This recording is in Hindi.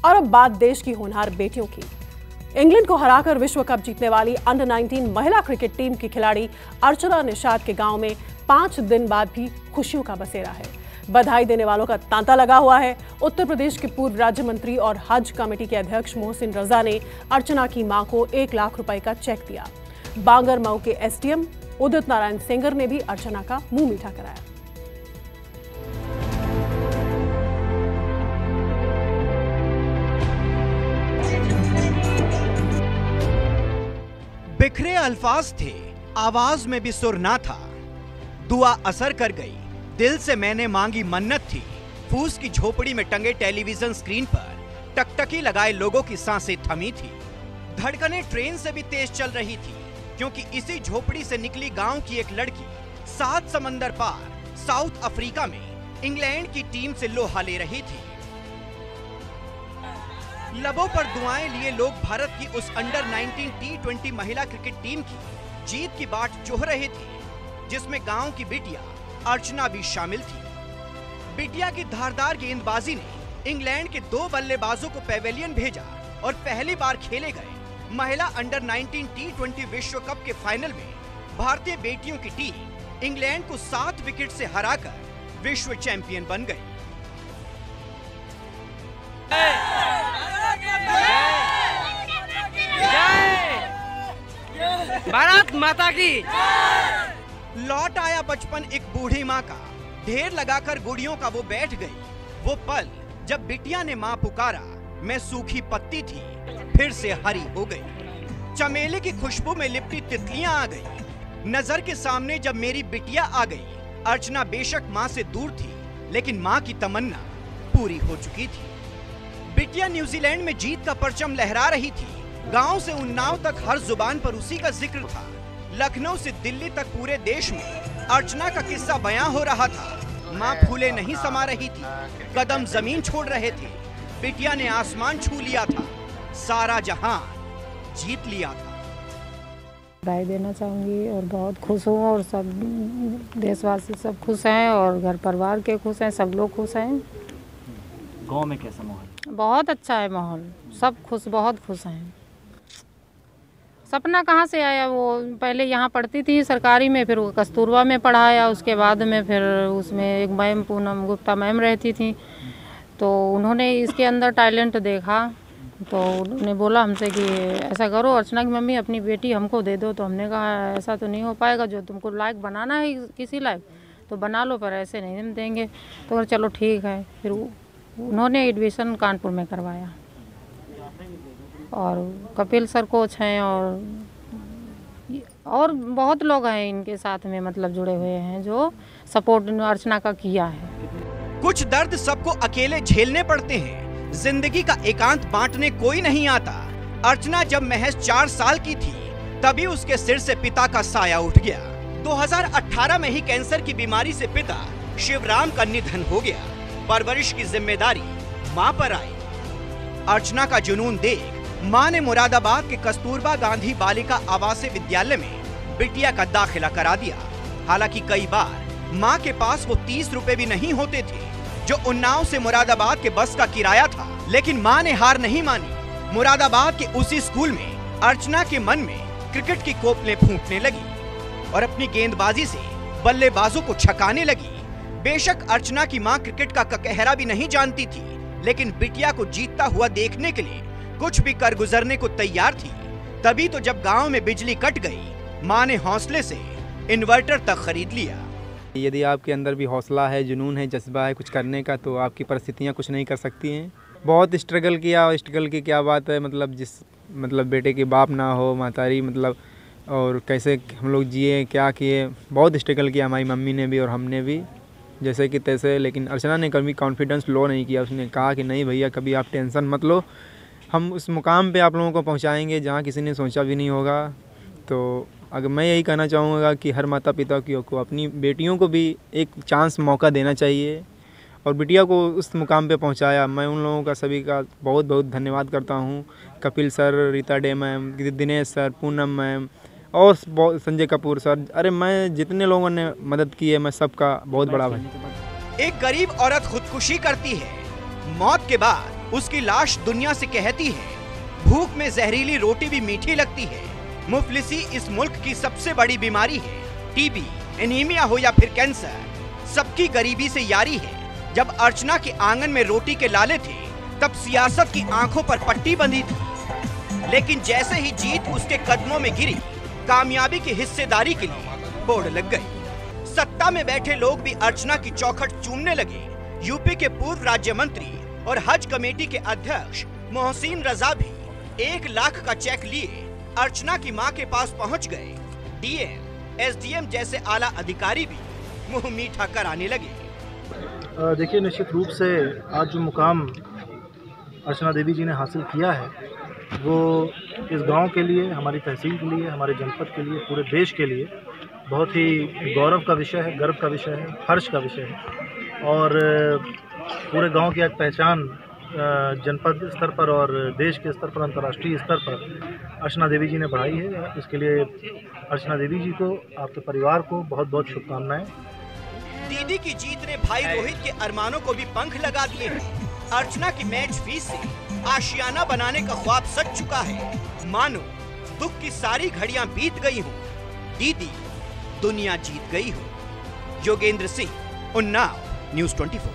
और अब बात देश की होनहार बेटियों की। इंग्लैंड को हराकर विश्व कप जीतने वाली अंडर 19 महिला क्रिकेट टीम की खिलाड़ी अर्चना निषाद के गांव में 5 दिन बाद भी खुशियों का बसेरा है। बधाई देने वालों का तांता लगा हुआ है। उत्तर प्रदेश के पूर्व राज्य मंत्री और हज कमेटी के अध्यक्ष मोहसिन रजा ने अर्चना की मां को 1 लाख रुपए का चेक दिया। बांगर मऊ के एसडीएम उदित नारायण सेंगर ने भी अर्चना का मुंह मीठा कराया। बिखरे अल्फाज थे, आवाज में भी सुर ना था। दुआ असर कर गई, दिल से मैंने मांगी मन्नत थी। फूस की झोपड़ी में टंगे टेलीविजन स्क्रीन पर टकटकी लगाए लोगों की सांसें थमी थी। धड़कनें ट्रेन से भी तेज चल रही थी, क्योंकि इसी झोपड़ी से निकली गांव की एक लड़की 7 समंदर पार साउथ अफ्रीका में इंग्लैंड की टीम से लोहा ले रही थी। लबों पर दुआएं लिए लोग भारत की उस अंडर 19 T20 महिला क्रिकेट टीम की जीत की बाट जोह रहे थे, जिसमें गांव की बिटिया अर्चना भी शामिल थी। बिटिया की धारदार गेंदबाजी ने इंग्लैंड के 2 बल्लेबाजों को पेवेलियन भेजा और पहली बार खेले गए महिला अंडर 19 T20 विश्व कप के फाइनल में भारतीय बेटियों की टीम इंग्लैंड को 7 विकेट से हराकर विश्व चैंपियन बन गई। भारत माता की। लौट आया बचपन एक बूढ़ी माँ का, ढेर लगाकर गुड़ियों का वो बैठ गई। वो पल जब बिटिया ने माँ पुकारा, मैं सूखी पत्ती थी फिर से हरी हो गई। चमेली की खुशबू में लिपटी तितलियां आ गई। नजर के सामने जब मेरी बिटिया आ गई, अर्चना बेशक माँ से दूर थी, लेकिन माँ की तमन्ना पूरी हो चुकी थी। बिटिया न्यूजीलैंड में जीत का परचम लहरा रही थी। गांव से उन्नाव तक हर जुबान पर उसी का जिक्र था। लखनऊ से दिल्ली तक पूरे देश में अर्चना का किस्सा बयां हो रहा था। माँ फूले नहीं समा रही थी, कदम जमीन छोड़ रहे थे। बिटिया ने आसमान छू लिया था, सारा जहां जीत लिया था। बधाई देना चाहूँगी और बहुत खुश हूँ, और सब देशवासी सब खुश हैं और घर परिवार के खुश हैं, सब लोग खुश हैं। गांव में कैसा माहौल? बहुत अच्छा है माहौल, सब खुश, बहुत खुश हैं। सपना कहाँ से आया, वो पहले यहाँ पढ़ती थी सरकारी में, फिर वो कस्तूरबा में पढ़ाया, उसके बाद में फिर उसमें एक मैम पूनम गुप्ता मैम रहती थी, तो उन्होंने इसके अंदर टैलेंट देखा, तो उन्होंने बोला हमसे कि ऐसा करो अर्चना की मम्मी अपनी बेटी हमको दे दो। तो हमने कहा ऐसा तो नहीं हो पाएगा, जो तुमको लायक बनाना है किसी लायक तो बना लो, पर ऐसे नहीं हम देंगे। तो चलो ठीक है, फिर उन्होंने एडमिशन कानपुर में करवाया, और कपिल सर कोच हैं और बहुत लोग हैं इनके साथ में, मतलब जुड़े हुए हैं, जो सपोर्ट अर्चना का किया है। कुछ दर्द सबको अकेले झेलने पड़ते हैं, जिंदगी का एकांत बांटने कोई नहीं आता। अर्चना जब महज 4 साल की थी, तभी उसके सिर से पिता का साया उठ गया। 2018 में ही कैंसर की बीमारी से पिता शिवराम का निधन हो गया। परवरिश की जिम्मेदारी मां पर आई। अर्चना का जुनून देख मां ने मुरादाबाद के कस्तूरबा गांधी बालिका आवासीय विद्यालय में बिटिया का दाखिला करा दिया। हालांकि कई बार मां के पास वो 30 रुपए भी नहीं होते थे, जो उन्नाव से मुरादाबाद के बस का किराया था, लेकिन मां ने हार नहीं मानी। मुरादाबाद के उसी स्कूल में अर्चना के मन में क्रिकेट की कोपलें फूंकने लगी और अपनी गेंदबाजी से बल्लेबाजों को छकाने लगी। बेशक अर्चना की मां क्रिकेट का ककहरा भी नहीं जानती थी, लेकिन बिटिया को जीतता हुआ देखने के लिए कुछ भी कर गुजरने को तैयार थी। तभी तो जब गांव में बिजली कट गई, मां ने हौसले से इन्वर्टर तक खरीद लिया। यदि आपके अंदर भी हौसला है, जुनून है, जज्बा है कुछ करने का, तो आपकी परिस्थितियां कुछ नहीं कर सकती हैं। बहुत स्ट्रगल किया, और स्ट्रगल की क्या बात है, मतलब बेटे के बाप ना हो, मातारी, मतलब और कैसे हम लोग जिए, क्या किए, बहुत स्ट्रगल किया हमारी मम्मी ने भी और हमने भी, जैसे कि तैसे। लेकिन अर्चना ने कभी कॉन्फिडेंस लो नहीं किया। उसने कहा कि नहीं भैया, कभी आप टेंशन मत लो, हम उस मुकाम पे आप लोगों को पहुंचाएंगे जहां किसी ने सोचा भी नहीं होगा। तो अगर मैं यही कहना चाहूँगा कि हर माता पिता को अपनी बेटियों को भी एक चांस, मौका देना चाहिए, और बिटिया को उस मुकाम पे पहुंचाया। मैं उन लोगों का सभी का बहुत बहुत धन्यवाद करता हूँ। Kapil sir, Rita day ma'am, Dinesh sir, Poonam ma'am और संजय कपूर सर। अरे मैं जितने लोगों ने मदद की है, मैं सबका बहुत बड़ा भाई। एक गरीब औरत खुदकुशी करती है, मौत के बाद उसकी लाश दुनिया से कहती है, भूख में जहरीली रोटी भी मीठी लगती है। मुफलिसी इस मुल्क की सबसे बड़ी बीमारी है। टीबी, एनीमिया हो या फिर कैंसर, सबकी गरीबी से यारी है। जब अर्चना के आंगन में रोटी के लाले थे, तब सियासत की आंखों पर पट्टी बंधी थी। लेकिन जैसे ही जीत उसके कदमों में गिरी, कामयाबी की हिस्सेदारी के लिए बोर्ड लग गई। सत्ता में बैठे लोग भी अर्चना की चौखट चूमने लगे। यूपी के पूर्व राज्य मंत्री और हज कमेटी के अध्यक्ष मोहसिन रजा भी 1 लाख का चेक लिए अर्चना की मां के पास पहुंच गए। डीएम, एसडीएम जैसे आला अधिकारी भी मुंह मीठा कराने लगे। देखिए, निश्चित रूप से आज जो मुकाम अर्चना देवी जी ने हासिल किया है, वो इस गांव के लिए, हमारी तहसील के लिए, हमारे जनपद के लिए, पूरे देश के लिए बहुत ही गौरव का विषय है, गर्व का विषय है, हर्ष का विषय है। और पूरे गांव की एक पहचान जनपद स्तर पर और देश के स्तर पर, अंतर्राष्ट्रीय स्तर पर अर्चना देवी जी ने बढ़ाई है। इसके लिए अर्चना देवी जी को, आपके परिवार को बहुत बहुत शुभकामनाएं। दीदी की जीत ने भाई रोहित के अरमानों को भी पंख लगा दिए हैं। अर्चना की मैच फीस से आशियाना बनाने का ख्वाब सच चुका है। मानो दुख की सारी घड़ियां बीत गई हो, दीदी दुनिया जीत गई हो। योगेंद्र सिंह, उन्नाव, न्यूज़ 24।